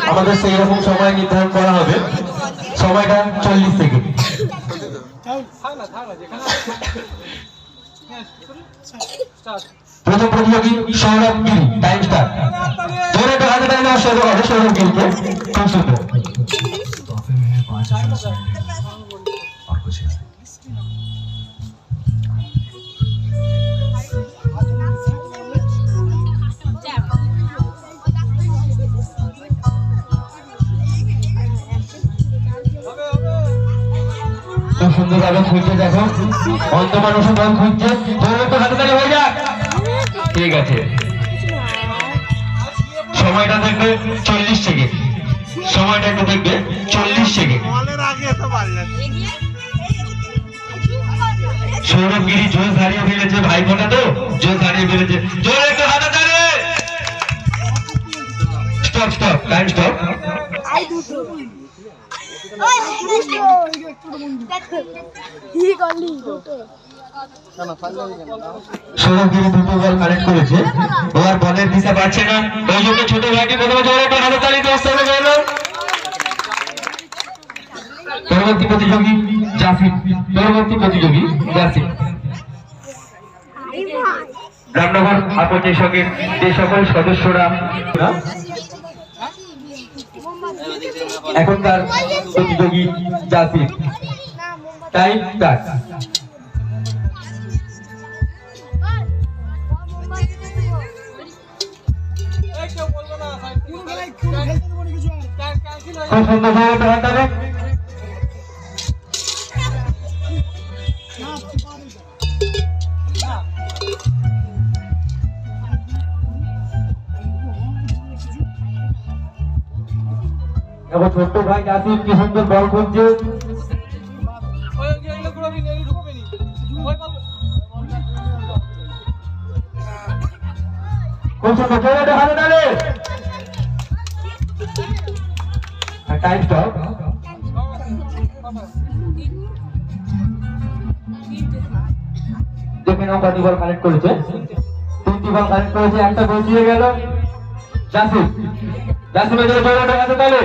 আমাদের সেই রকম সময় নির্ধারণ করা হবে। সময়টা 40 সেকেন্ড। প্রথম প্রতিযোগী সৌরভ গিরি, টাইম স্টার্ট। ধরে তো হাতে টাইম নেওয়া শুরু হবে সৌরভ গিরিকে। খুব সুন্দর। খুব সুন্দর ভাবে খুঁজছে, দেখো অন্ত মানুষ বল খুঁজছে। ধরে তো হাতে তালি হয়ে যাক। ঠিক আছে, সময়টা দেখবে 40 সেকেন্ড। সময়টা একটু দেখবে 40 সেকেন্ড। সৌরভ গিরি জোশ হারিয়ে ফেলেছে, ভাইফোঁটা তো জোশ হারিয়ে ফেলেছে। জোরে একটু হাতে তালি। Stop stop, time stop. Sourav Giri দুটো বল কানেক্ট করেছে, ও আর বলের দিশা পাচ্ছে না। ওই জন্য ছোট ভাইটি প্রথমে জোরে একটা হাতে তালি দস্তা হয়ে গেল। পরবর্তী প্রতিযোগী জাফির। পরবর্তী প্রতিযোগী জাফির। রামনগর আপত্তির সঙ্গে যে সকল সদস্যরা এখনকার প্রতিযোগী জাফির। Time start. খুব সুন্দর ভাবে হাঁটাবে। এখন ছোট্ট ভাই জাসিম কি সুন্দর বল খুঁজছে। Time stop. দেখে নাও কত বল কানেক্ট করেছে। 3টি বল কানেক্ট করেছে, একটা বসিয়ে গেল। জাসিম জাসিমের জন্য হাতে তালে।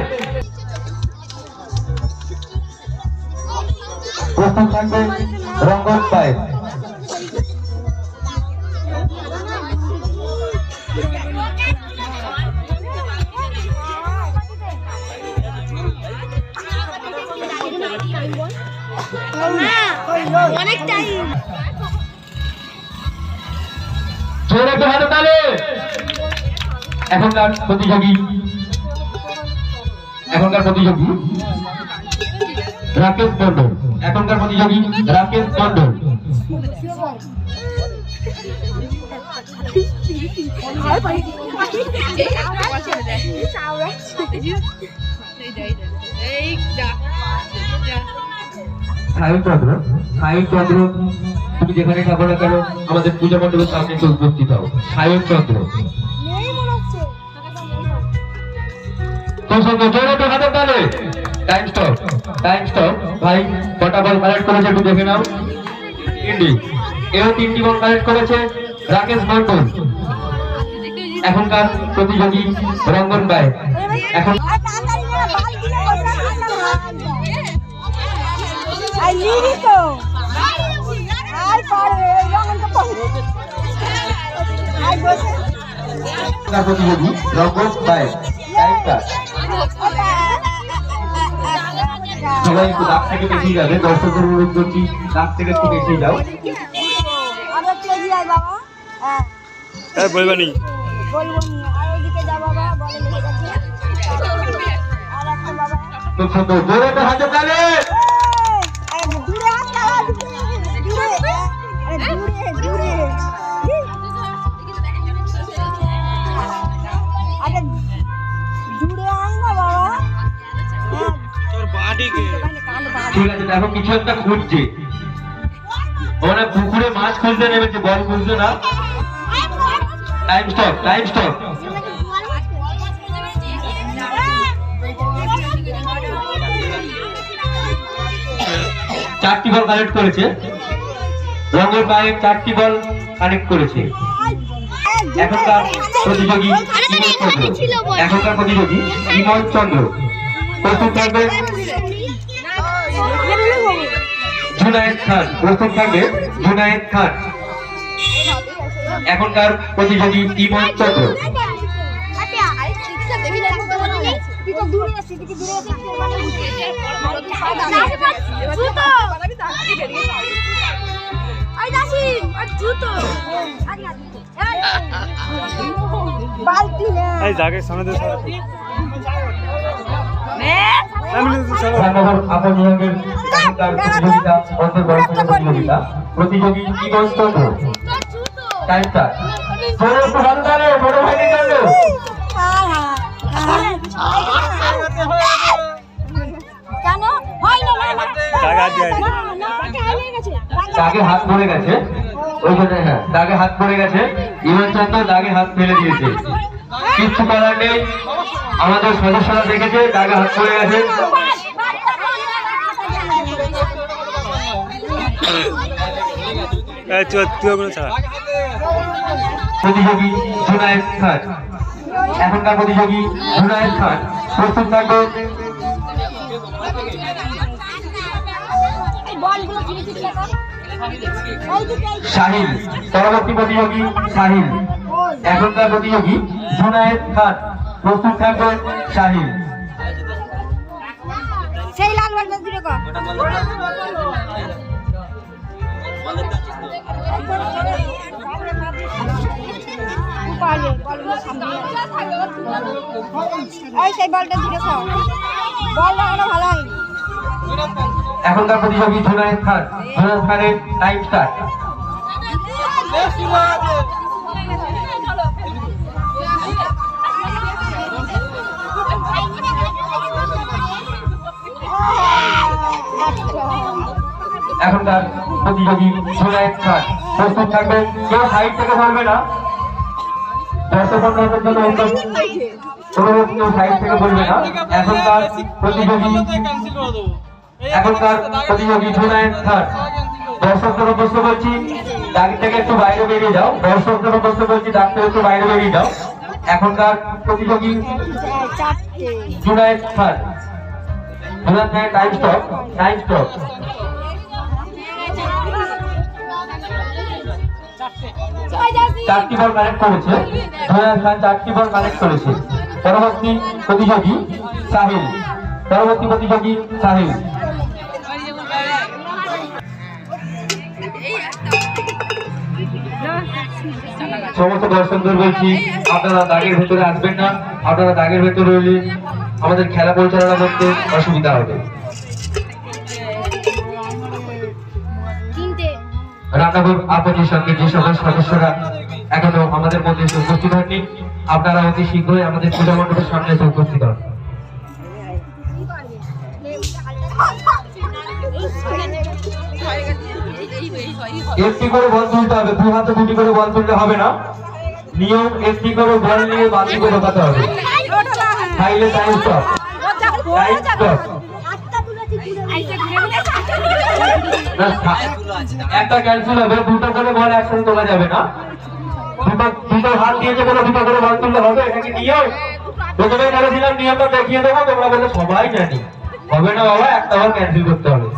প্রথম থাকবে রঙ্গন পায়। অনেক টাইম। জোরে একটু হাতে তালে। এখনকার প্রতিযোগী রাকেশ মন্ডল। এখনকার প্রতিযোগী রাকেশ মন্ডল। সায়ন চন্দ্র, তুমি যেখানে থাকো না কেন আমাদের পূজা মণ্ডপের সামনে একটু উপস্থিত হও। Sayan Chandra. Time stop, time stop. ভাই কটা বল কালেক্ট করেছে একটু দেখে নাও। 3টি। এও 3টি বল কালেক্ট করেছে রাকেশ মন্ডল। এখনকার প্রতিযোগী রঙ্গন ভাই। এখন প্রতিযোগী রঙ্গন ভাই। সবাই একটু দাগ থেকে বেশি যাবে, দর্শকের অনুরোধ করছি দাগ থেকে একটু বেশি যাও। বলবানি খুব সুন্দর, জোরে তো হাতে তালে। ঠিক আছে, দেখো কিছু একটা খুঁজছে। ওরা পুকুরে মাছ খুঁজতে নেমেছে, বল খুঁজছে না। Time stop, time stop. 4টি বল কানেক্ট করেছে। রঙ্গন পায়ে 4টি বল কানেক্ট করেছে। এখনকার প্রতিযোগী বিমল চন্দ্র। এখনকার প্রতিযোগী বিমল চন্দ্র। প্রস্তুত থাকবে জুনায়েদ খান। প্রস্তুত থাকবে জুনায়েদ খান। এখনকার প্রতিযোগী বিমল চন্দ্র। প্রতিযোগী বিমল চন্দ্র। টাইমটা বড় ভাই দাগে হাত পড়ে গেছে, ওই জন্য হ্যাঁ দাগে হাত পড়ে গেছে। বিমল চন্দ্র দাগে হাত ফেলে দিয়েছে, কিচ্ছু করার নেই। আমাদের সদস্যরা দেখেছে দাগে হাত পড়ে গেছে। প্রতিযোগী জুনায়েদ খান। এখনকার প্রতিযোগী জুনায়েদ খান। প্রস্তুত থাকবে শাহিল। পরবর্তী প্রতিযোগী শাহিল। এখনকার প্রতিযোগী জুনায়েদ খান। প্রস্তুত থাকবে শাহিল। সেই লাল বলটা দূরে কর। সেই বলটা দূরে কর। বল লাগানো ভালো হয়। এখনকার প্রতিযোগী জুনায়েদ খান। জুনায়েদ খানের টাইম স্টার্ট। এখনকার প্রতিযোগী জুনায়েদ খান। প্রস্তুত থাকবে, কেউ সাইড থেকে বলবে না। দর্শকদের জন্য কেউ সাইড থেকে বলবে না। এখনকার প্রতিযোগী জুনায়েদ খান। দর্শকদের উদ্দেশ্য বলছি দাগ থেকে একটু বাইরে বেরিয়ে যাও। দর্শকদের উদ্দেশ্য বলছি দাগ থেকে একটু বাইরে বেরিয়ে যাও। এখনকার প্রতিযোগী জুনায়েদ খান। জুনায়েদ খানের টাইম স্টপ। Time stop. চারটি বল কানেক্ট করেছে জুনায়েদ খান, চারটি বল কানেক্ট করেছে। পরবর্তী প্রতিযোগী সাহিল। পরবর্তী প্রতিযোগী সাহিল। সমস্ত দর্শকদের বলছি আপনারা দাগের ভেতরে আসবেন না। আপনারা দাগের ভেতরে হলে আমাদের খেলা পরিচালনা করতে অসুবিধা হবে। রান্নাঘর আপত্তির সঙ্গে যে সকল সদস্যরা এখনো আমাদের মধ্যে উপস্থিত হননি, আপনারা অতি শীঘ্রই আমাদের পূজা মণ্ডপের সামনে এসে উপস্থিত হন। একটি করে বল তুলতে হবে, দু হাতে দুটি করে বল তুলতে হবে না। নিয়ম একটি করে বল নিয়ে বাতিকে ঢোকাতে হবে। ফাইলে টাইম স্টপ। Time stop. একটা ক্যান্সেল হবে, দুটো করে বল একসাথে তোলা যাবে না। দুটো হাত দিয়েছে বলে দুটো করে বল তুলতে হবে, এটা কি নিয়ম? প্রথমে বলেছিলাম নিয়মটা দেখিয়ে দেবো, তোমরা বলে সবাই জানি। হবে না বাবা, একটা বল ক্যান্সেল করতে হবে।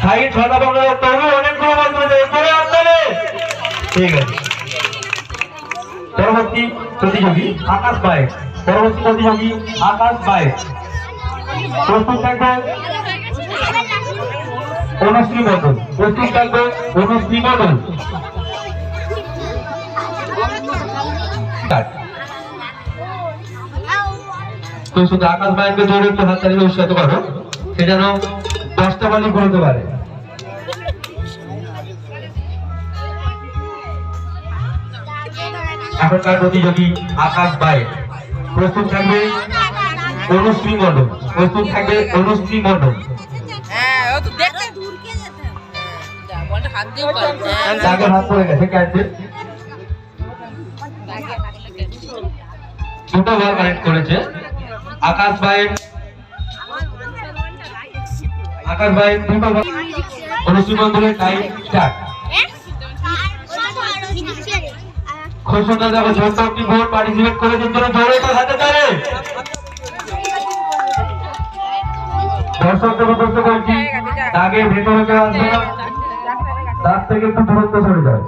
সাইড ছটা বল করতে হবে, অনেকগুলো বল তুলতে হবে। ঠিক আছে। পরবর্তী প্রতিযোগী আকাশ বাইক। পরবর্তী প্রতিযোগী আকাশ বাইক। প্রস্তুত থাকবে অনুশ্রী মণ্ডল। প্রস্তুত থাকবে অনুশ্রী মণ্ডল। তো শুধু আকাশ বাইককে জোরে একটু হাত তালিয়ে উৎসাহিত করো, সে যেন 10টা বলই করতে পারে। এখনকার প্রতিযোগী আকাশ বাইক। প্রস্তুত থাকবে অনুশ্রী মণ্ডল। প্রস্তুত থাকবে অনুশ্রী মণ্ডল। দাগে হাত পড়ে গেছে, ক্যান্সেল। দুটো বল কানেক্ট করেছে আকাশ বাইক। আকাশ বাইক দুটো বল। অনুশ্রী মণ্ডলের টাইম স্টার্ট। খ খুব সুন্দর যাবে ছোট্ট একটি বোর্ড পার্টিসিপেট করেছেন জন্য জোরে একটু হাতে তালে। দর্শকদের উদ্দেশ্য করছি দাগের ভেতরে কেউ আসবে না, দাগ থেকে একটু দূরত্ব সরে যায়।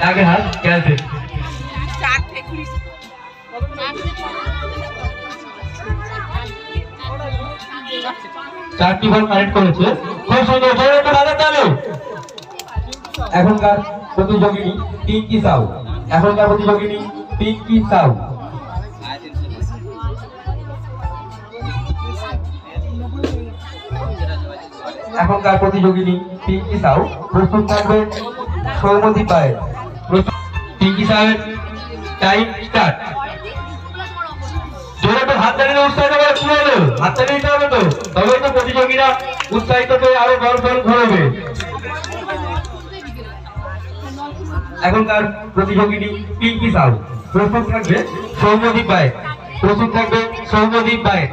দাগের হাত ক্যালসে চারটি বল কানেক্ট করেছে, খুব সুন্দর জোরে একটু হাতে তালে। এখনকার প্রতিযোগিনী পিঙ্কি সাউ, এখনকার প্রতিযোগিনী পিঙ্কি সাউ। এখনকার প্রতিযোগিনী পিঙ্কি সাউ প্রস্তুত থাকবে সৌমদীপ পায়ের। পিঙ্কি সাউয়ের টাইম স্টার্ট। জোরে তো হাত তালিয়ে উৎসাহিত করে কি হলো, হাত তালিয়ে দিতে হবে তো, তবেই তো প্রতিযোগীরা উৎসাহিত পেয়ে আরো বল বল ঘুরবে। এখনকার প্রতিযোগিনী পিঙ্কি সাউ প্রস্তুত থাকবে সৌমদীপ পায়ের, প্রস্তুত থাকবে সৌমদীপ পায়ের।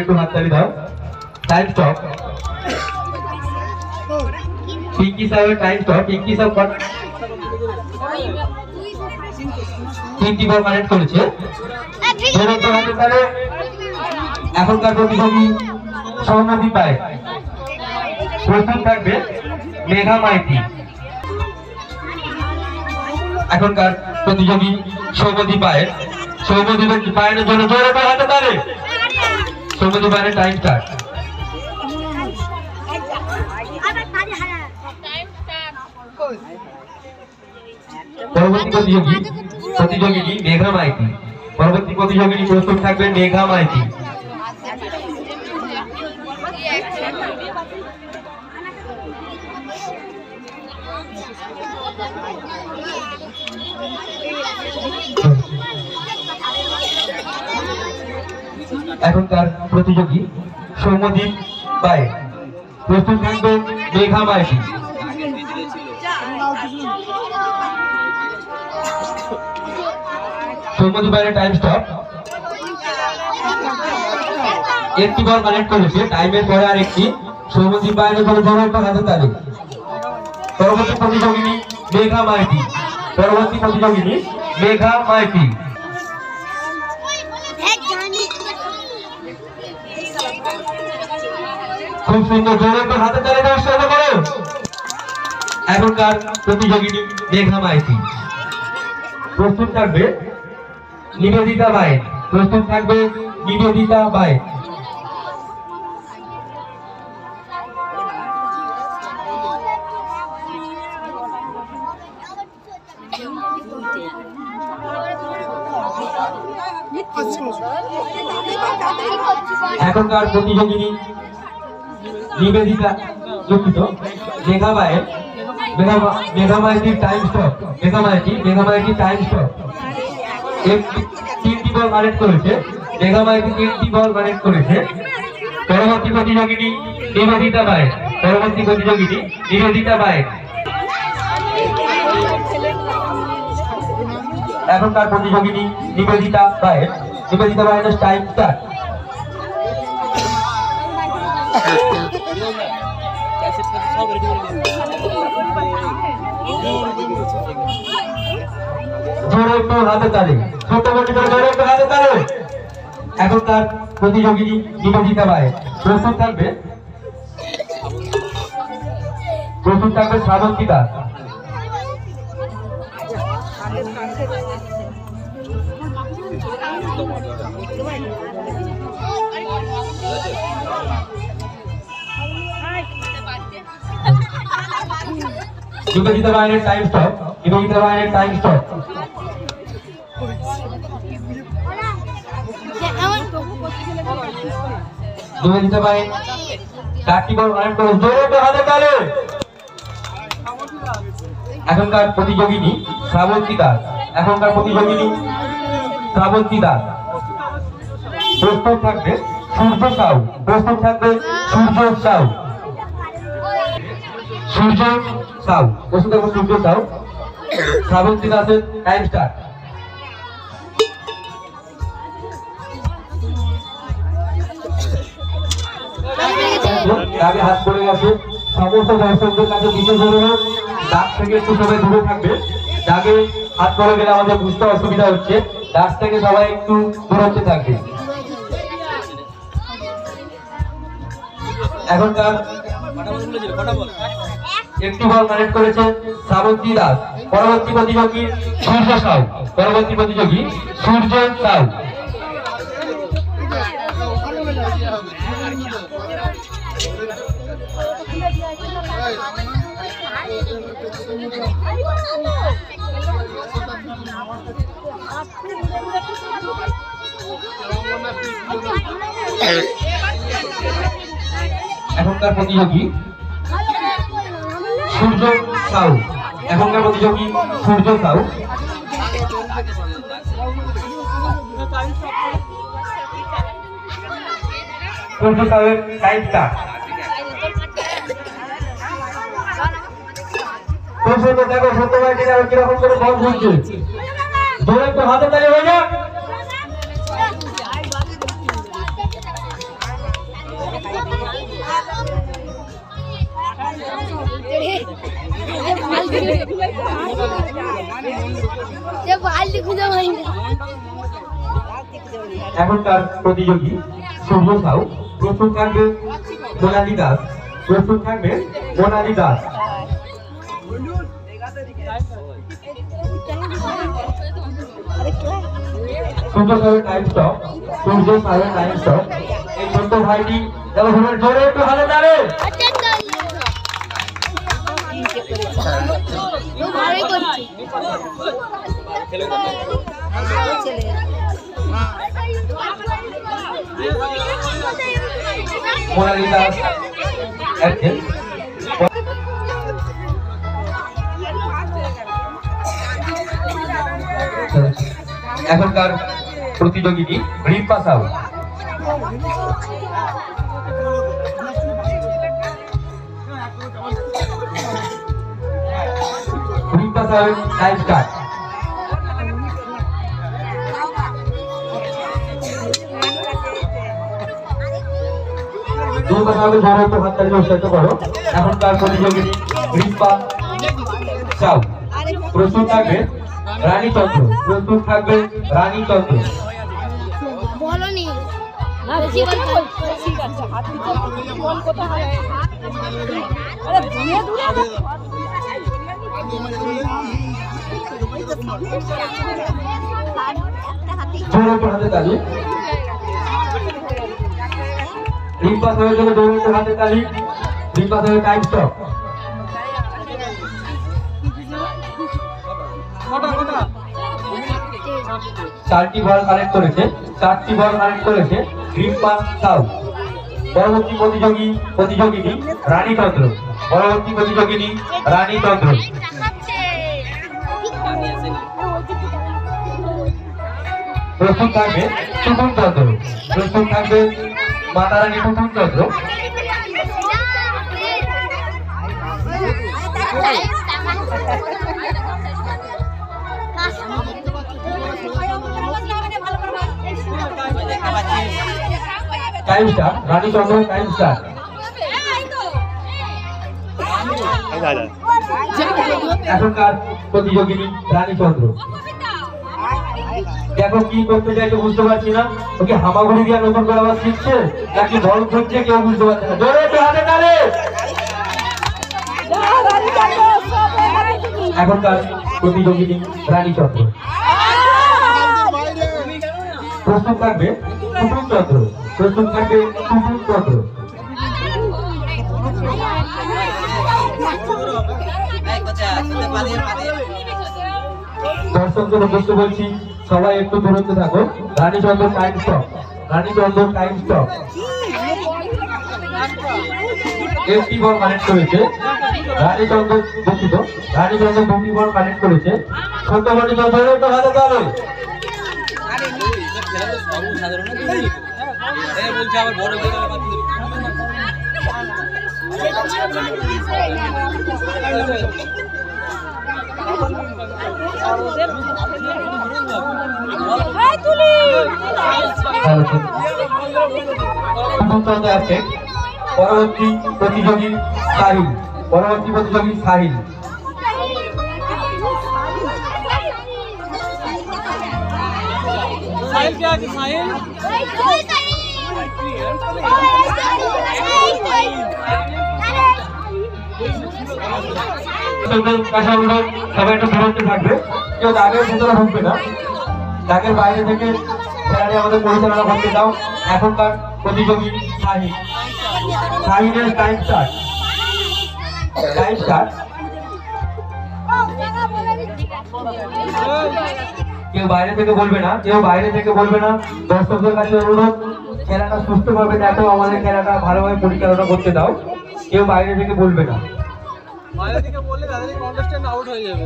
একটু হাততালি দাও। Time stop. পিঙ্কি সাহেবের টাইম স্টপ। পিঙ্কি সাহেব তিনটি বল কানেক্ট করেছে। এখনকার প্রতিযোগী সৌমদীপ পায়, প্রস্তুত থাকবে মেঘা মাইতি। এখনকার প্রতিযোগী সৌমদীপ পায়ের, সৌমদীপের পায়ের জন্য জোরে করে হাতে তালে। সৌমদীপ পায়ের টাইম স্টার্ট। পরবর্তী প্রতিযোগিনী মেঘা মাইতি। পরবর্তী প্রতিযোগিনী প্রস্তুত থাকবে মেঘা মাইতি। এখনকার প্রতিযোগী সৌমদীপ পায়, প্রস্তুত থাকবে মেঘা মাইতি। সৌমদীপ পায়ের টাইম স্টপ। একটি বল কানেক্ট করেছে, টাইমের পরে আর একটি। সৌমদীপ পায়ের উপরে জোরে একটা হাতে তালি। পরবর্তী প্রতিযোগিনী মেঘা মাইতি। পরবর্তী প্রতিযোগিনী মেঘা মাইতি। খুব সুন্দর জোরে একটা হাতে তালি দেওয়ার চেষ্টা করো। এখনকার প্রতিযোগিনী মেঘা মাইতি। প্রস্তুত থাকবে নিবেদিতা বাই। প্রস্তুত থাকবে নিবেদিতা বাই। এখনকার প্রতিযোগিনী নিবেদিতা, দুঃখিত, মেঘা বায়ের। মেঘা মাইতির টাইম স্টপ। মেঘা মাইতির টাইম স্টপ। তিনটি বল কানেক্ট করেছে, মেঘা মাইতি তিনটি বল কানেক্ট করেছে। পরবর্তী প্রতিযোগিনী নিবেদিতা বাই। পরবর্তী প্রতিযোগিনী নিবেদিতা বাই। এখনকার প্রতিযোগিনী নিবেদিতা বাই। নিবেদিতা বায়ের টাইম স্টার্ট। জোরে একটু হাতে তালি। ছোট জোরে একটু হাতে তালি। এখনকার প্রতিযোগিনী নিবেদিতা বাই। প্রস্তুত থাকবে শ্রাবন্তী দাস। নিবেদিতা বায়ের টাইম স্টপ। নিবেদিতা বায়ের টাইম স্টপ। নিবেদিতা বাই চারটি বল কানেক্ট করে জোরে হাতে তালে। এখনকার প্রতিযোগিনী শ্রাবন্তী দাস। এখনকার প্রতিযোগিনী শ্রাবন্তী দাস। প্রস্তুত থাকবে সূর্য সাউ, প্রস্তুত থাকবে সূর্য সাউ, সূর্য সাউ, প্রস্তুত থাকবে সূর্য সাউ। শ্রাবন্তী দাসের টাইম স্টার্ট। দাগে হাত পড়ে গেছে, সমস্ত দর্শকদের কাছে বিশেষ অনুরোধ দাগ থেকে একটু সবাই দূরে থাকবে। দাগে হাত পড়ে গেলে আমাদের বুঝতে অসুবিধা হচ্ছে, দাগ থেকে সবাই একটু দূরত্বে থাকবে। এখনকার একটি বল কানেক্ট করেছে শ্রাবন্তী দাস। পরবর্তী প্রতিযোগী সূর্য সাউ, পরবর্তী প্রতিযোগী সূর্য সাউ। এখনকার প্রতিযোগী সূর্য সাউ, এখনকার প্রতিযোগী সূর্য সাউ। সূর্য সাউয়ের টাইম স্টার্ট। দেখো সত্যবাই কিরকম করে বল ঘুরছে, জোরে একটু হাতে তালি হয়ে যাক। এখনকার প্রতিযোগী সূর্য সাউ, প্রস্তুত থাকবে মোনালি দাস, প্রস্তুত থাকবে মোনালি দাস। সূর্য সাউয়ের টাইম স্টপ, সূর্য সাউয়ের টাইম স্টপ। এই ছোট্ট ভাইটি জোরে একটু হাতে তালে। মোনালি দাস এখনকার প্রতিযোগিনী রিম্পা সাউ। রিম্পা সাউয়ের টাইম স্টার্ট। রিম্পা সাউকে জোরে একটু হাত তালি উৎসাহিত করো। এখনকার প্রতিযোগিনী রিম্পা সাউ, প্রস্তুত থাকবে রানী চন্দ্র, প্রস্তুত থাকবে রানী চন্দ্র। হাতে তালি। রিম্পা সাউয়ের জন্য জোরে একটু হাতে তালি। রিম্পা সাউয়ের টাইম স্টপ। চারটি বল কালেক্ট করেছে, চারটি বল কালেক্ট করেছে রিম্পা সাউ। পরবর্তী প্রতিযোগিনী রানী চন্দ্র, পরবর্তী প্রতিযোগিনী রানী চন্দ্র। প্রস্তুত থাকবে টুটুন চন্দ্র, প্রস্তুত থাকবে মাতা রানী টুটুন চন্দ্র। টাইম স্টার্ট, রানী চন্দ্র টাইম স্টার্ট। এখনকার প্রতিযোগিনী রানী চন্দ্র। দেখো কি করতে চাইছে বুঝতে পারছি না, ওকে হামাগুড়ি দিয়ে নতুন করে আবার শিখছে নাকি বল খুঁজছে কেউ বুঝতে পারছে না। জোরে একটু হাতে তালে। এখনকার প্রতিযোগিনী রানী চন্দ্র। প্রস্তুত থাকবে টুটুন চন্দ্র, প্রস্তুত থাকবে টুটুন চন্দ্র। দর্শকদের উদ্দেশ্যে বলছি সবাই একটু দূরত্বে থাকো। রানী চন্দ্র টাইম স্টপ, রানী চন্দ্র টাইম স্টপ। একটি বল কানেক্ট করেছে রানী চন্দ্র, দুঃখিত, রানী চন্দ্র দুটি বল কানেক্ট করেছে। সত্যবাদী চন্দ্র হাতে তালে। আছে পরবর্তী প্রতিযোগী সাহিল। পরবর্তী প্রতিযোগী সাহিল। साहिल क्या है साहिल সবাই একটু দূরত্বে থাকবে, কেউ দাগের ভেতরে ঢুকবে না, দাগের বাইরে থেকে খেলাটি আমাদের পরিচালনা করতে দাও। এখনকার প্রতিযোগী সাহিল। সাহিলের টাইম স্টার্ট। Time start. কেউ বাইরে থেকে বলবে না, কেউ বাইরে থেকে বলবে না। দর্শকদের কাছে অনুরোধ, খেলাটা সুস্থভাবে দেখো, আমাদের খেলাটা ভালোভাবে পরিচালনা করতে দাও। কেউ বাইরে থেকে বলবে না। বাইরে থেকে বললে তাদের কন্টেস্টেন্ট আউট হয়ে যাবে।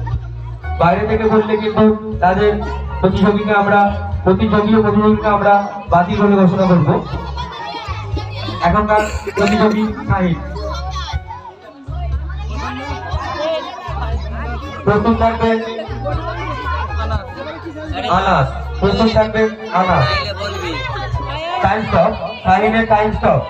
বাইরে থেকে বললে কিন্তু তাদের প্রতিযোগীকে আমরা বাতিল বলে ঘোষণা করবো। এখনকার প্রতিযোগী সাহিল। প্রথম থাকবে আনাস। প্রথম থাকবে আনাস। Time stop. সাহিলের টাইম স্টপ।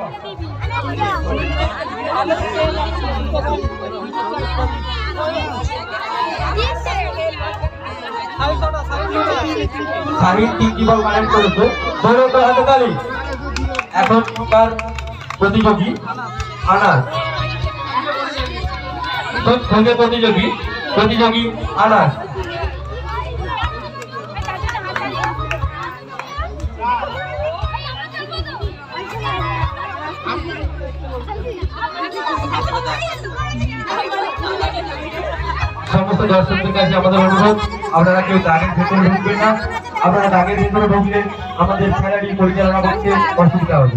সাহিল 3টি বল কানেক্ট করেছে। হাততালি। এখনকার প্রতিযোগী আনাস। প্রতিযোগী আনাস। সমস্ত দর্শকদের কাছে আমাদের অনুরোধ, আপনারা কেউ দাগের ভেতরে ঢুকবেন না। আপনারা দাগের ভেতরে ঢুকলে আমাদের খেলাটি পরিচালনা করতে অসুবিধা হবে।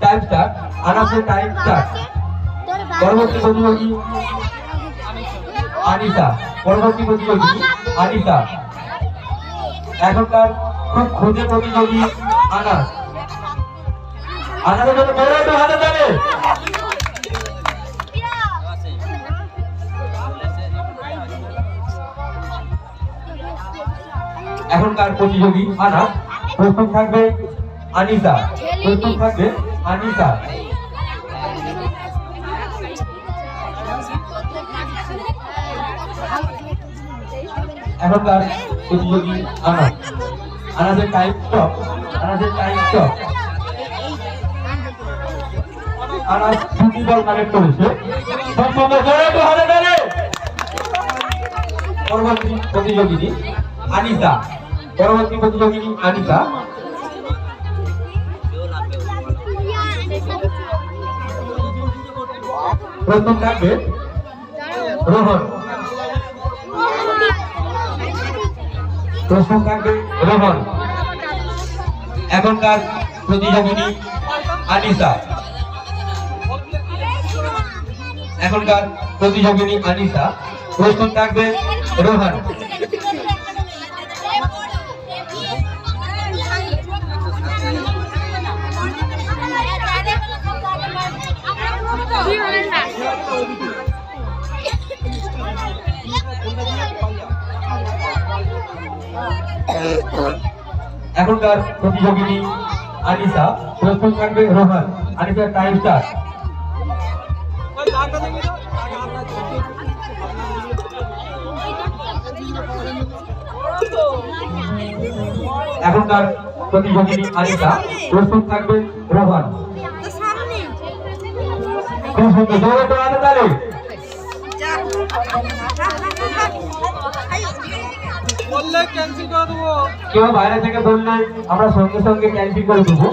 Time start. আনাসের টাইম স্টার্ট। পরবর্তী প্রতিযোগী আনিসা। পরবর্তী প্রতিযোগী আনিসা। এখনকার খুব খুঁজে প্রতিযোগী আনাস। আনাসের জন্য বড় একটু হাতে তালে। এখনকার প্রতিযোগী আনাস। প্রথম থাকবে আনিসা। প্রথম থাকবে আনিসা। এখনকার প্রতিযোগী আনাস। আনাসের টাইম স্টপ। আনাসের টাইম স্টপ। আনাস 2টি বল কানেক্ট করেছে। পরবর্তী প্রতিযোগিনী আনিসা। পরবর্তী প্রতিযোগিনী আনিসা। প্রথম থাকবে রোহন। প্রথম থাকবে রোহন। এখনকার প্রতিযোগিনী আনিসা। এখনকার প্রতিযোগিনী আনিসা। প্রথম থাকবে রোহন। এখনকার প্রতিযোগিনী আনিসা। প্রথম থাকবে রোহন। আনিসার time start. এখনকার প্রতিযোগিনী আনিসা। প্রথম থাকবে রোহন। খুব সুন্দর, জোরে তো হাতে তালি। বললে ক্যান্সেল করে দেবো। কেউ বাইরে থেকে বললে আমরা সঙ্গে সঙ্গে ক্যান্সেল করে দেবো।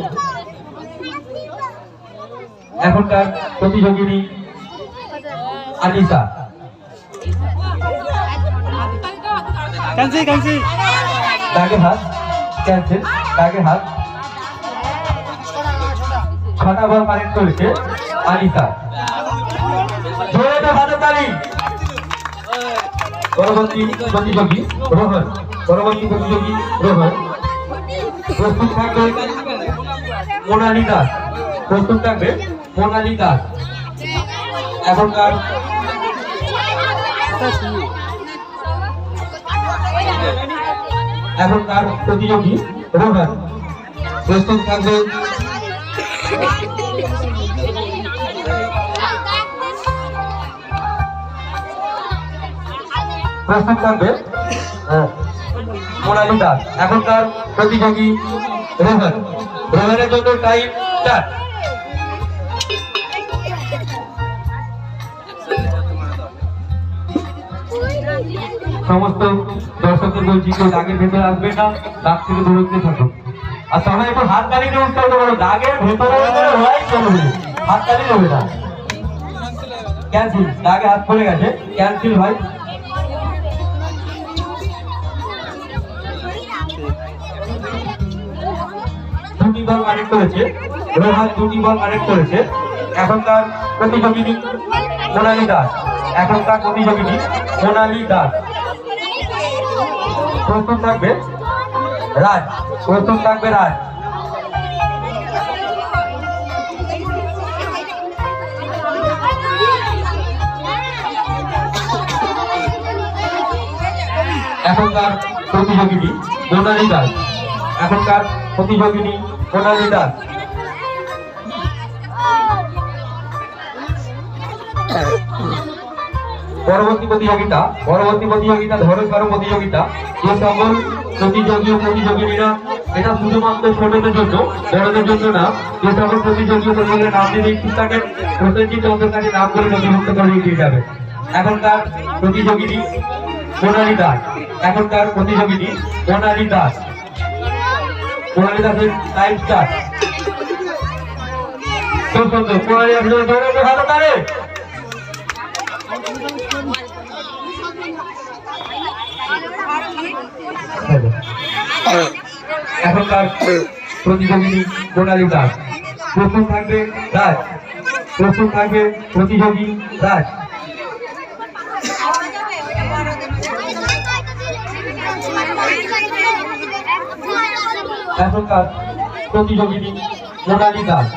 এখনকার প্রতিযোগিনী আনিসা। Cancel cancel. দাগে হাত। ক্যান্সেল। দাগে হাত। ছটা বল কালেক্ট করেছে আলিসা। জোরে তো হাততালি। পরবর্তী প্রতিযোগী রোহন। পরবর্তী প্রতিযোগী রোহন। প্রস্তুত থাকবে মোনালি দাস। প্রস্তুত থাকবে মোনালি দাস। এখনকার প্রতিযোগী রোহন। প্রস্তুত থাকবে মোনালি দাস। এখনকার প্রতিযোগী রোহন। রোহনের জন্য টাইম স্টার্ট। সমস্ত দর্শকদের বলছি কেউ দাগের ভেতরে আসবে না, দাগ থেকে দূরত্বে থাকো। আর সবাই একটু হাত তালি দিয়ে উঠতে পারো। দাগের ভেতরে হয় চলবে, হাত তালি হবে না। ক্যান্সেল। দাগে হাত পড়ে গেছে, ক্যান্সেল ভাই। দুটি বল কানেক্ট করেছে রোহান, দুটি বল কানেক্ট করেছে। এখনকার প্রতিযোগিনী মোনালি দাস। এখনকার প্রতিযোগিনী মোনালি দাস। প্রস্তুত থাকবে রাজ। প্রস্তুত থাকবে রাজ। এখনকার প্রতিযোগিনী মোনালি দাস। এখনকার প্রতিযোগিনী মোনালি দাস। পরবর্তী প্রতিযোগিতা ধরো প্রতিযোগিতা। যে সকল প্রতিযোগী ও প্রতিযোগিনীরা, এটা শুধুমাত্র ছোটদের জন্য, বড়দের জন্য না, যে সকল প্রতিযোগী ও প্রতিযোগীর নাম দিয়ে ইচ্ছুক থাকেন প্রত্যেকটি চন্দ্রের কাছে নাম করে নথিভুক্ত করে দিয়ে যাবে। এখনকার প্রতিযোগিনী মোনালি দাস। এখনকার প্রতিযোগিনী মোনালি দাস। মোনালি দাসের টাইম স্টার্ট। খুব সুন্দর। মোনালি দাসের জোরে ভালো তারে। এখনকার প্রতিযোগিনী মোনালি দাস। প্রস্তুত থাকবে রাজ। প্রস্তুত থাকবে প্রতিযোগী রাজ। এখনকার প্রতিযোগিনী মোনালি দাস।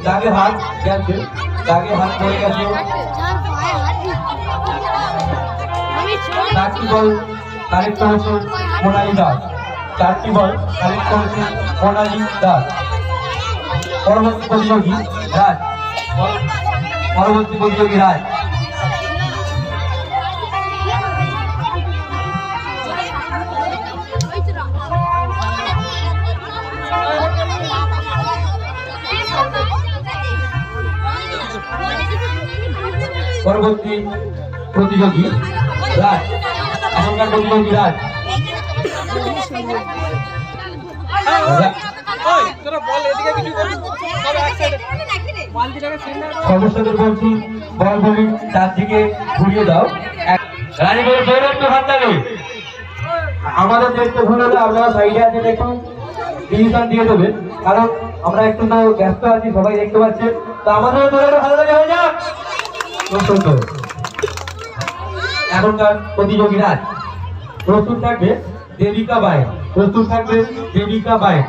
দাগে হাত গেছে, দাগে হাত পড়ে গেছে। চারটি বল কালেক্ট করেছে মোনালি দাস। চারটি বল কালেক্ট করেছে মোনালি দাস। পরবর্তী প্রতিযোগী রাজ। পরবর্তী প্রতিযোগী রাজ। পরবর্তী প্রতিযোগী রাজ। এখনকার প্রতিযোগী রাজ। সদস্যদের বলছি বলগুলি চারদিকে ঘুরিয়ে দাও। আমাদের দেখতে ভুল হলে আপনারা সাইডে আছে দেখুন, ডিভিশন দিয়ে দেবেন, কারণ আমরা একটু তো ব্যস্ত আছি, সবাই দেখতে পাচ্ছে। তো আমাদের ভালো লাগে হয়ে যাক। এখনকার প্রতিযোগী রাজ। প্রস্তুত থাকবে দেবিকা বায়েন। প্রস্তুত থাকবে দেবিকা বায়েন।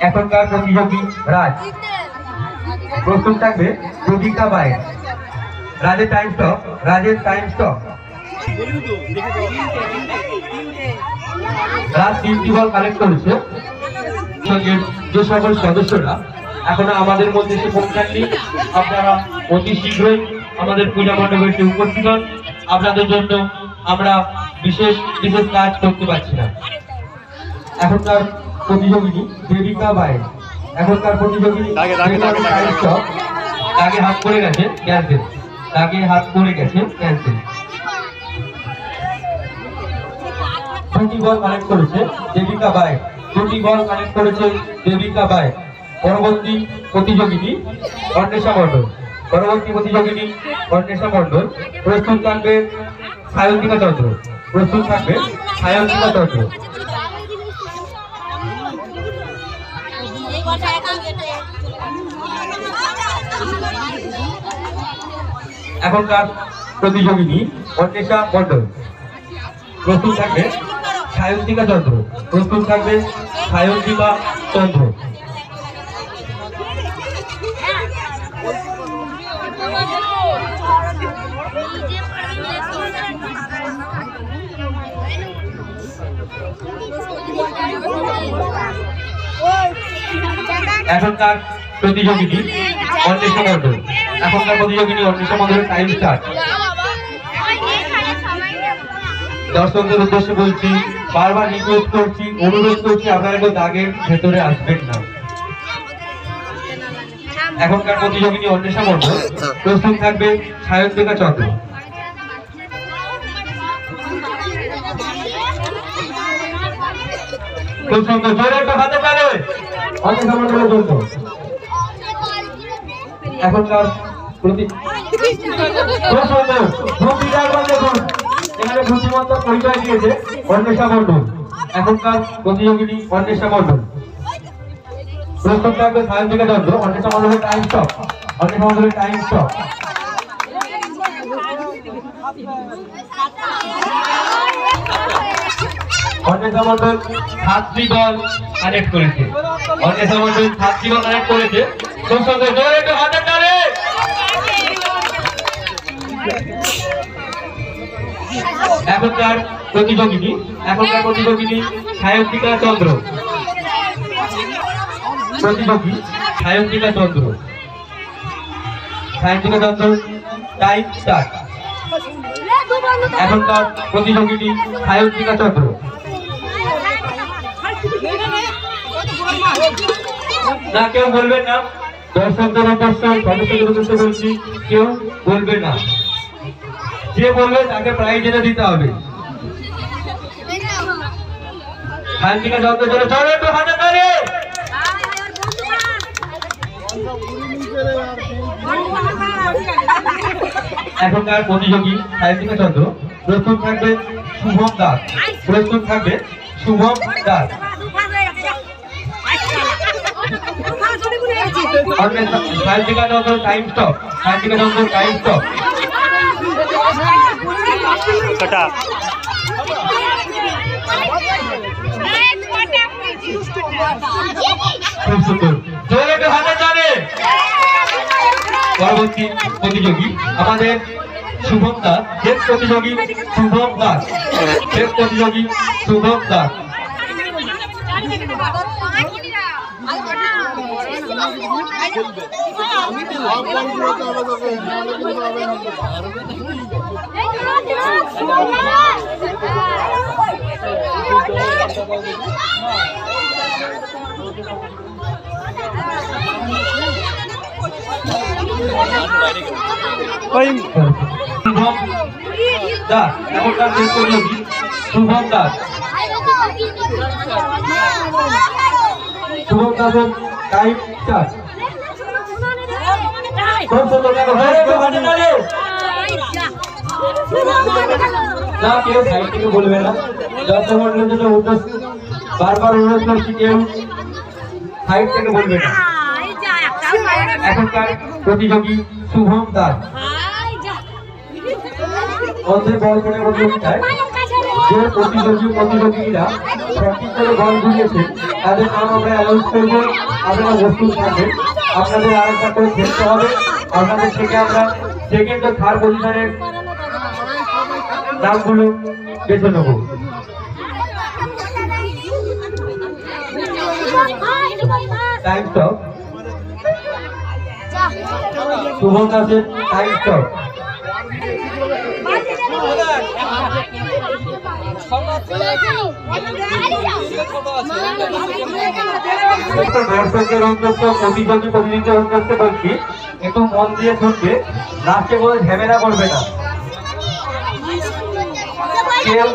এখনকার প্রতিযোগী রাজ। প্রস্তুত থাকবে দেবিকা বায়েন। রাজের টাইম স্টপ। রাজের টাইম স্টপ। রাজ 3টি বল কালেক্ট করেছে। যে সকল সদস্যরা এখনো আমাদের মধ্যে এসে পৌঁছাননি, আপনারা অতি শীঘ্রই আমাদের পূজা মণ্ডপে এসে উপস্থিত হন। আপনাদের জন্য আমরা বিশেষ কাজ করতে পারছি না। এখনকার প্রতিযোগিনী দেবিকা বায়েন। এখনকার প্রতিযোগিনী দাগে হাত পড়ে গেছে, ক্যান্সেল। দাগে হাত পড়ে গেছে, ক্যান্সেল। 2টি বল কানেক্ট করেছে দেবিকা বাই, 2টি বল কানেক্ট করেছে দেবিকা বাই। পরবর্তী প্রতিযোগিনী অন্বেষা মণ্ডল, পরবর্তী প্রতিযোগিনী অন্বেষা মণ্ডল। প্রস্তুত থাকবে সায়ন্তিকা চন্দ্র, প্রস্তুত থাকবে সায়ন্তিকা চন্দ্র। এখনকার প্রতিযোগিনী অন্বেষা মণ্ডল, প্রস্তুত থাকবে সায়ন্তিকা চন্দ্র, প্রস্তুত থাকবে সায়ন্তিকা চন্দ্র। এখনকার প্রতিযোগিনী অন্বেষা মণ্ডল, এখনকার প্রতিযোগিনী অন্বেষা মণ্ডলের টাইম স্টার্ট। দর্শকদের উদ্দেশ্যে বলছি, বারবার রিকোয়েস্ট করছি, অনুরোধ করছি, আপনারা কেউ দাগের ভেতরে আসবেন না। এখনকার প্রতিযোগিনী অন্বেষা মণ্ডল, প্রস্তুত থাকবে সায়ন্তিকা চন্দ্র। খুব সুন্দর, জোরে একটা হাতে তালে অন্বেষা মণ্ডলের জন্য। এখনকার খুব সুন্দর, দেখুন এখানে বুদ্ধিমত্তা পরিচয় দিয়েছে অন্বেষা মণ্ডল। এখনকার প্রতিযোগিনী অন্বেষা মণ্ডল, প্রস্তুত থাকবে সায়ন্তিকা চন্দ্র। অন্বেষা মণ্ডলের টাইম স্টপ, অন্বেষা মণ্ডলের টাইম স্টপ। অন্বেষা মণ্ডল 7টি বল কানেক্ট করেছে, অন্বেষা মণ্ডল 7টি বল কানেক্ট করেছে। খুব সুন্দর, জোরে একটু হাতের তালে। এখনকার প্রতিযোগিনী সায়ন্তিকা চন্দ্র, প্রতিযোগী সায়ন্তিকা চন্দ্র। সায়ন্তিকা চন্দ্র টাইম স্টার্ট। এখনকার প্রতিযোগিনী সায়ন্তিকা চন্দ্র। না, কেউ বলবেন না, দর্শকদের সদস্যদের উদ্দেশ্যে বলছি, কেউ বলবে না। যে বলবে তাকে প্রাইজ এনে দিতে হবে। সায়ন্তিকা চন্দ্র জন্য চলো একটু হাতে তালে। এখনকার প্রতিযোগী সায়ন্তিকা চন্দ্র, প্রস্তুত থাকবে শুভম দাস, প্রস্তুত থাকবে শুভম দাস। সায়ন্তিকা চন্দ্র টাইম স্টপ, সায়ন্তিকা চন্দ্র টাইম স্টপ। খুব সুন্দর, জোরে একটু হাতে তালে। পরবর্তী প্রতিযোগী আমাদের শুভম দাস, শেষ প্রতিযোগী শুভম দাস, শেষ প্রতিযোগী শুভম দাস। শুভম দাস, এখনকার শেষ প্রতিযোগী শুভম দাস। শুভম দাসের টাইম স্টার্ট। না, কেউ সাইড থেকে বলবে না, দর্শক মণ্ডলের জন্য বারবার অনুরোধ করছি, কেউ সাইড থেকে বলবে না। এখনকার প্রতিযোগী শুভম দাস। অন্ধ্রের বল খেলার প্রতিযোগিতায় যে প্রতিযোগীরা প্র্যাকটিস করে বল ঘুরিয়েছেন তাদের নাম আমরা অ্যানাউন্স করবো। আপনারা প্রস্তুত থাকবেন, আপনাদের আরেকটা করে খেলতে হবে। আপনাদের থেকে আমরা সেকেন্ড ও থার্ড পজিশনের নামগুলো বেছে নেব। Time stop. শুভম দাসের টাইম স্টপ। দর্শকের উদ্দেশ্য, প্রতিনিধিদের উদ্দেশ্যে বলছি, একটু মন দিয়ে শুনবে, লাস্টে কোনো ঝামেলা করবে না। কেউ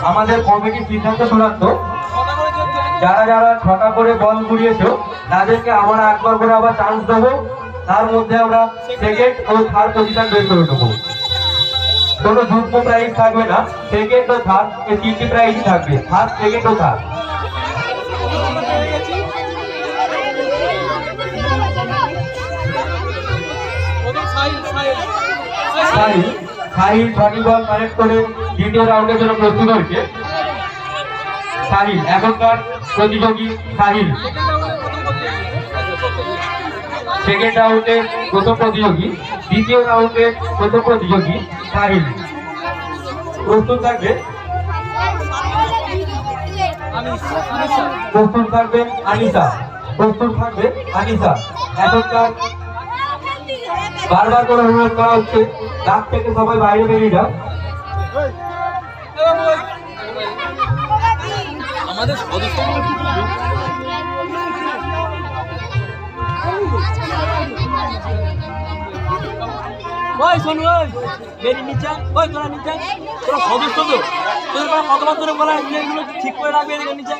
আমাদের কমিটির সিদ্ধান্ত চূড়ান্ত। ছটা করে জোর দেন। যারা যারা 6টা করে বল ঘুরিয়েছো তাদেরকে আমরা একবার করে আবার চান্স দেবো, তার মধ্যে আমরা সেকেন্ড ও থার্ড পজিশন বের করে নেবো। কোনো যুগ্ম প্রাইজ থাকবে না, সেকেন্ড ও থার্ড এই তিনটি প্রাইজই থাকবে, ফার্স্ট সেকেন্ড ও থার্ড। আমরা পেয়ে গেছি। ওদের সাইল সাইল সাহিল সাহিল 6টি বল কালেক্ট করে দ্বিতীয় রাউন্ডের জন্য প্রস্তুত হয়েছে। সাহিল এখনকার প্রতিযোগী সাহিল সেকেন্ড রাউন্ডের প্রথম প্রতিযোগী, দ্বিতীয় রাউন্ডের প্রথম প্রতিযোগী সাহিল। প্রস্তুত থাকবে প্রস্তুত থাকবে আনিসা, প্রস্তুত থাকবে আনিসা। এখনকার বারবার করে অনুরোধ করা হচ্ছে ডাক থেকে সবাই বাইরে বেরিয়ে যাও। আমাদের সদস্য ওই শোন ওই বেরি নিচে ওই তোরা নিচে তোরা সদস্য তো তোদের কোনো কতবার ধরে বলা এগুলো ঠিক করে রাখবে এদিকে নিচে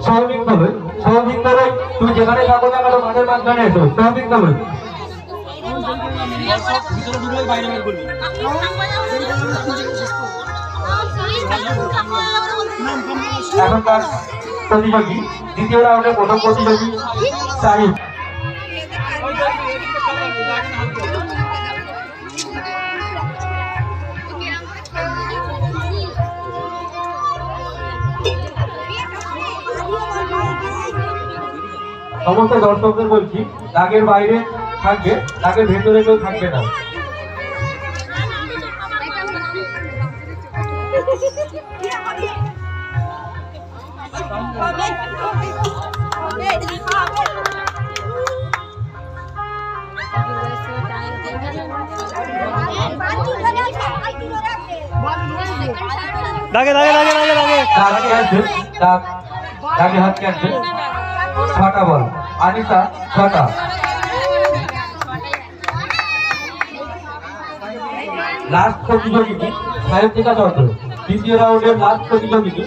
স্বাভাবিক ভাবে তুমি যেখানে থাকো না কেন মাঠের মাঝখানে এসো, স্বাভাবিক ভাবে। ভিতরে ঢুকলে বাইরে বের করবি এখনকার প্রতিযোগী দ্বিতীয় রাউন্ডের প্রথম প্রতিযোগী সাহিল। ওই এদিকে খেলা আছে দেখেন হাত দিয়ে। সমস্ত দর্শকদের বলছি দাগের বাইরে থাকবে, দাগের ভেতরে কেউ থাকবে না। দাগে দাগে দাগে দাগে দাগে দাগ ক্যান্সেল, দাগে হাত ক্যান্সেল। 6টা বল, আনিসা 6টা। লাস্ট প্রতিযোগিনী সায়ন্তিকা চন্দ্র, দ্বিতীয় রাউন্ডের লাস্ট প্রতিযোগিনী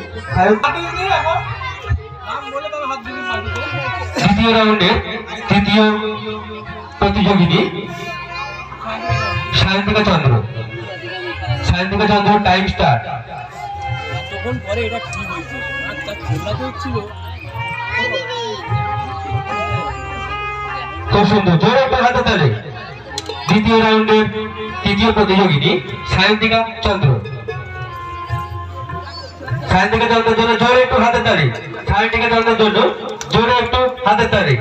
দ্বিতীয় রাউন্ডের তৃতীয় প্রতিযোগিনী সায়ন্তিকা চন্দ্র। সায়ন্তিকা চন্দ্র টাইম স্টার্ট। তখন পরে এটা কি হয়েছে আর তার খেলা তো হচ্ছিল খুব সুন্দর, জোরে একটু হাতে তালে। দ্বিতীয় রাউন্ডের তৃতীয় প্রতিযোগিনী সায়ন্তিকা চন্দ্র। সায়ন্তিকা চন্দ্রের জন্য জোরে একটু হাতে তালে। সায়ন্তিকা চন্দ্রের জন্য জোরে একটু হাতে তালে।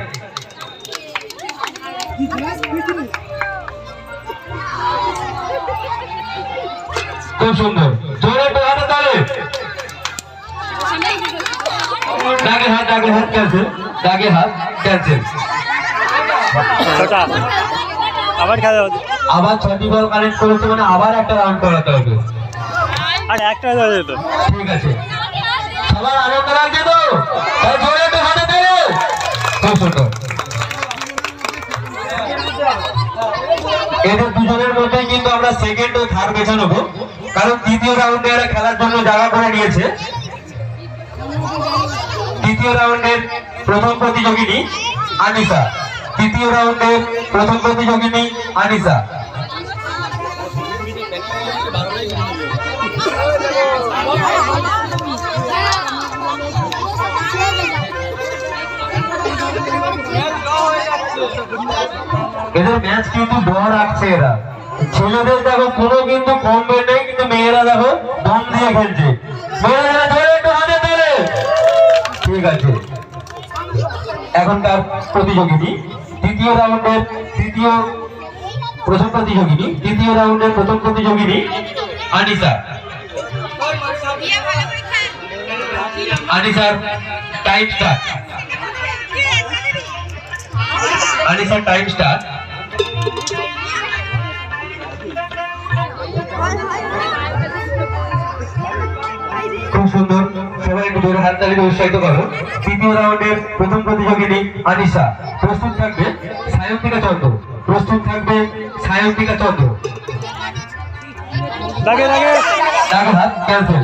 খুব সুন্দর, জোরে একটু হাতে তালে। দাগে হাত ক্যান্সেল, দাগে হাত ক্যান্সেল। ছটা আবার খেলা হচ্ছে আবার 6টি বল কালেক্ট করেছে, মানে আবার একটা রাউন্ড করাতে হবে। আর একটা হয়ে যেত। ঠিক আছে, সবার আনন্দ লাগছে তো? তাই জোরে একটু হাতে তালে। খুব সুন্দর। এদের দুজনের মধ্যে কিন্তু আমরা সেকেন্ড ও থার্ড বেছে নেবো, কারণ দ্বিতীয় রাউন্ডে এরা খেলার জন্য জায়গা করে নিয়েছে। দ্বিতীয় রাউন্ডের প্রথম প্রতিযোগিনী আনিসা, তৃতীয় রাউন্ডের প্রথম প্রতিযোগিনী আনিসা। এদের ম্যাচ কিন্তু বড় রাখছে এরা। ছেলেদের দেখো কোনো কিন্তু কম বেট নেই, কিন্তু মেয়েরা দেখো দম দিয়ে খেলছে। মেয়েরা ধরে একটু হাতে ধরে। ঠিক আছে, এখনকার প্রতিযোগিনী দ্বিতীয় রাউন্ডের প্রথম প্রতিযোগিনী দ্বিতীয় রাউন্ডের প্রথম প্রতিযোগিনী আনিসা। আনিসার টাইম স্টার্ট। আনিসার টাইম স্টার্ট। খুব সুন্দর, সবাই একটু জোরে হাততালি দিয়ে উৎসাহিত করো। তৃতীয় রাউন্ডের প্রথম প্রতিযোগিনী আনিসা। প্রস্তুত থাকবে সায়ন্তিকা চন্দ্র, প্রস্তুত থাকবে সায়ন্তিকা চন্দ্র। লাগে লাগে দাগের হাত ক্যান্সেল,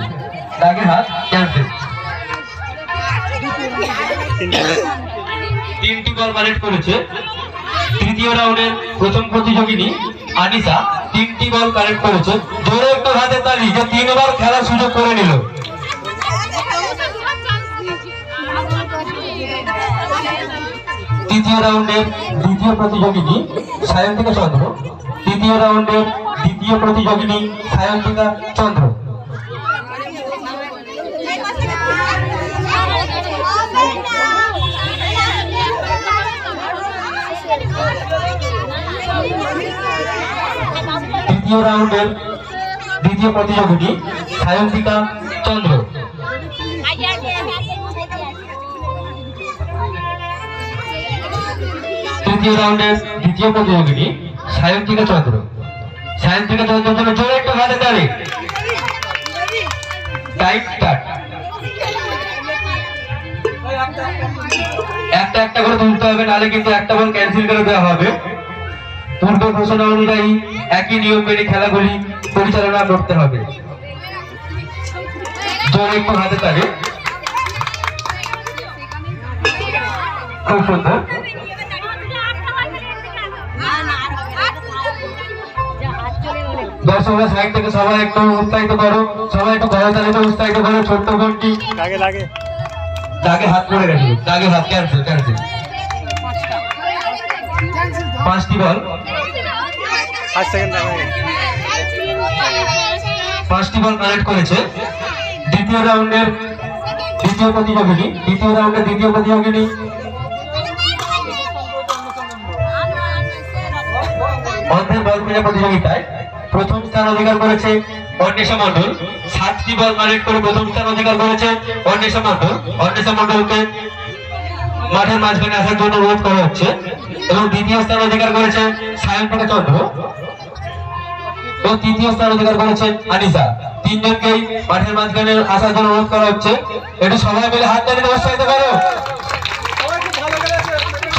দাগের হাত ক্যান্সেল। তিনটি বল কালেক্ট করেছে। তৃতীয় রাউন্ডের প্রথম প্রতিযোগিনী আনিসা 3টি বল কালেক্ট করেছে। জোরে একটু হাতে তালি, যে 3বার খেলার সুযোগ করে নিল। তৃতীয় রাউন্ডের দ্বিতীয় প্রতিযোগিনী সায়ন্তিকা চন্দ্র, তৃতীয় রাউন্ডের দ্বিতীয় প্রতিযোগিনী সায়ন্তিকা চন্দ্র। তৃতীয় রাউন্ডের দ্বিতীয় প্রতিযোগিনী সায়ন্তিকা চন্দ্র। তৃতীয় রাউন্ডের দ্বিতীয় প্রতিযোগিনী সায়ন্তিকা চন্দ্র। সায়ন্তিকা চন্দ্রের জন্য জোরে একটু হাতে তালি। Time start. একটা একটা করে তুলতে হবে, নাহলে কিন্তু একটা বল ক্যান্সেল করে দেওয়া হবে। পূর্ব ঘোষণা অনুযায়ী একই নিয়ম মেনে খেলাগুলি পরিচালনা করতে হবে। জোরে একটু হাতে তালি। খুব সুন্দর। দর্শকরা সাইড থেকে সবাই একটু উৎসাহিত করো, সবাই একটু করতালিতে উৎসাহিত করো। ছোট্ট বোনটি লাগে লাগে দাগে হাত পড়ে গেছে, দাগে হাত ক্যান্সেল ক্যান্সেল। 5টি বল, 5 সেকেন্ড লাগে 5টি বল কালেক্ট করেছে। দ্বিতীয় রাউন্ডের দ্বিতীয় প্রতিযোগিনী, দ্বিতীয় রাউন্ডের দ্বিতীয় প্রতিযোগিনী অর্ধের বল মিলে প্রতিযোগিতায় প্রথম স্থান অধিকার করেছে অন্বেষা মণ্ডল। 7টি বল কালেক্ট করে প্রথম স্থান অধিকার করেছে অন্বেষা মণ্ডল। অন্বেষা মণ্ডলকে মাঠের মাঝখানে আসার জন্য অনুরোধ করা হচ্ছে। এবং দ্বিতীয় স্থান অধিকার করেছে সায়ন্তিকা চন্দ্র এবং তৃতীয় স্থান অধিকার করেছে আনিসা। 3জনকেই মাঠের মাঝখানে আসার জন্য অনুরোধ করা হচ্ছে। একটু সবাই মিলে হাত তালি দিয়ে উৎসাহিত করো।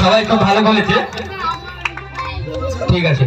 সবাই খুব ভালো বলেছে, ঠিক আছে।